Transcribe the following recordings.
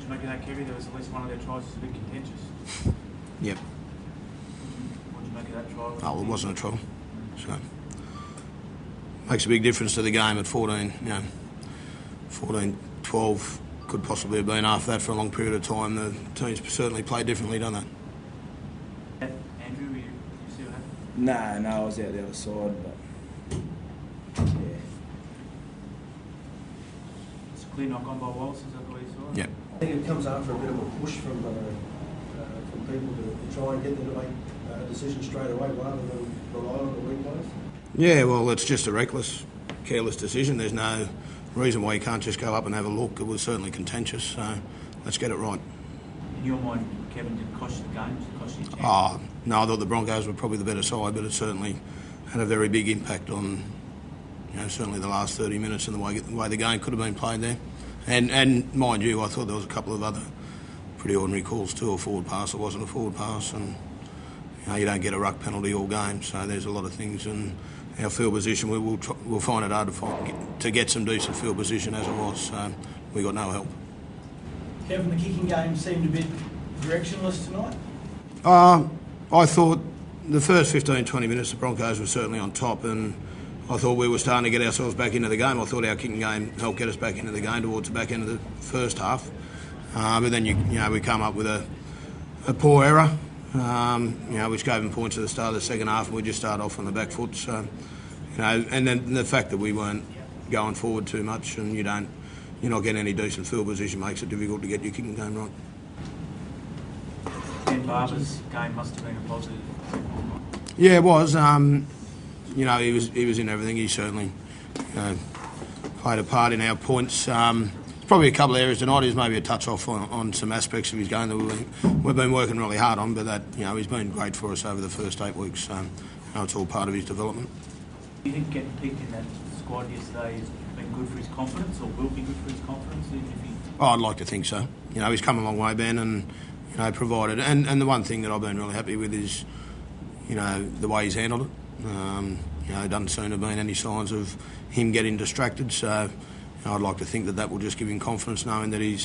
you make of that, Kevy? There was at least one of their tries was a bit contentious. Yep. What did you make of that try? Oh, it wasn't a try. So makes a big difference to the game at 14. 14-12 could possibly have been after that for a long period of time. The teams certainly play differently, don't they? Andrew, you see what happened? No, I was out the other side, but yeah. It's a clear knock on by Wallace, is that the way you saw it? Yep. I think it comes after a bit of a push from people to try and get them to make a decision straight away rather than rely on the replays. Yeah, well, it's just a reckless, careless decision. There's no reason why you can't just go up and have a look. It was certainly contentious, so let's get it right. In your mind, Kevin, did it cost you the game? Did it cost you the chance? Oh, no, I thought the Broncos were probably the better side, but it certainly had a very big impact on, certainly the last 30 minutes and the way the game could have been played there. And mind you, I thought there was a couple of other pretty ordinary calls too. A forward pass, it wasn't a forward pass, and you don't get a ruck penalty all game, so there's a lot of things. And our field position, we'll find it hard to get some decent field position as it was, so we got no help. Kevin, the kicking game seemed a bit directionless tonight? I thought the first 15-20 minutes the Broncos were certainly on top, and I thought we were starting to get ourselves back into the game. I thought our kicking game helped get us back into the game towards the back end of the first half. But then we come up with a poor error, which gave them points at the start of the second half, and we just started off on the back foot. So, and then the fact that we weren't going forward too much, and you're not getting any decent field position, makes it difficult to get your kicking game right. Ben Barber's game must have been a positive. Yeah, it was. He was in everything. He certainly played a part in our points. Probably a couple of areas tonight. He's maybe a touch off on some aspects of his game that we've been working really hard on, but that he's been great for us over the first 8 weeks. It's all part of his development. Do you think getting picked in that squad yesterday has been good for his confidence, or will be good for his confidence? I'd like to think so. He's come a long way, Ben, and provided. And the one thing that I've been really happy with is, the way he's handled it. It doesn't seem to have been any signs of him getting distracted. So I'd like to think that will just give him confidence, knowing that his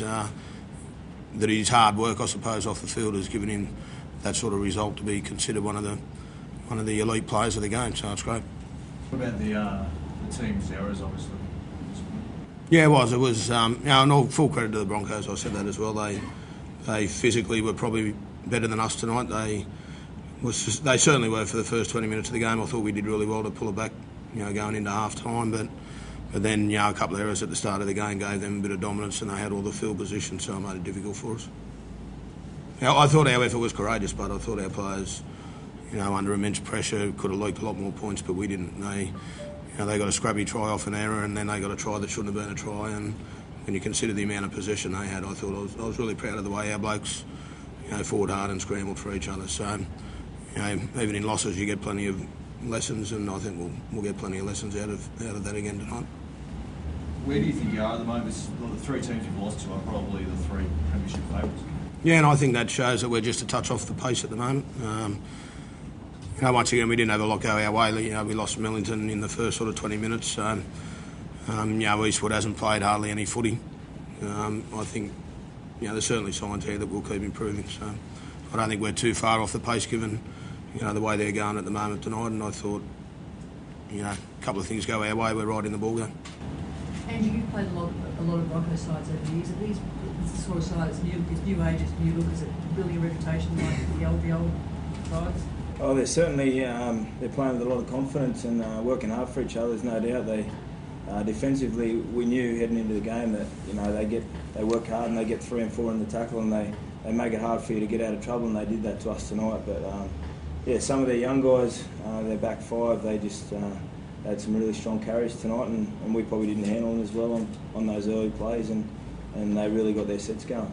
hard work, I suppose, off the field has given him that sort of result to be considered one of the elite players of the game. So it's great. What about the team's errors, obviously? Yeah, it was. It was. And all full credit to the Broncos. I said that as well. They physically were probably better than us tonight. They certainly were for the first 20 minutes of the game. I thought we did really well to pull it back, going into half time. But then, a couple of errors at the start of the game gave them a bit of dominance, and they had all the field position, so it made it difficult for us. I thought our effort was courageous, but I thought our players, under immense pressure, could have leaked a lot more points, but we didn't. They got a scrubby try off an error, and then they got a try that shouldn't have been a try. And when you consider the amount of possession they had, I thought I was really proud of the way our blokes, fought hard and scrambled for each other. So, even in losses, you get plenty of lessons, and I think we'll get plenty of lessons out of that again tonight. Where do you think you are at the moment? The three teams you've lost to are probably the three premiership favourites. Yeah, and I think that shows that we're just a touch off the pace at the moment. Once again, we didn't have a lot go our way. We lost Millington in the first sort of 20 minutes. So, Eastwood hasn't played hardly any footy. I think, there's certainly signs here that we'll keep improving. So, I don't think we're too far off the pace given, the way they're going at the moment tonight. And I thought, a couple of things go our way, we're right in the ball game. Andrew, you've played a lot of Broncos sides over the years. Are these the sort of sides, it's new age, it's new look, is it building a reputation like the old sides? Oh, they're certainly they're playing with a lot of confidence and working hard for each other. There's no doubt. They defensively, we knew heading into the game that they work hard and they get 3 and 4 in the tackle, and they make it hard for you to get out of trouble, and they did that to us tonight. But some of their young guys, their back five, they just had some really strong carries tonight, and we probably didn't handle them as well on those early plays, and they really got their sets going.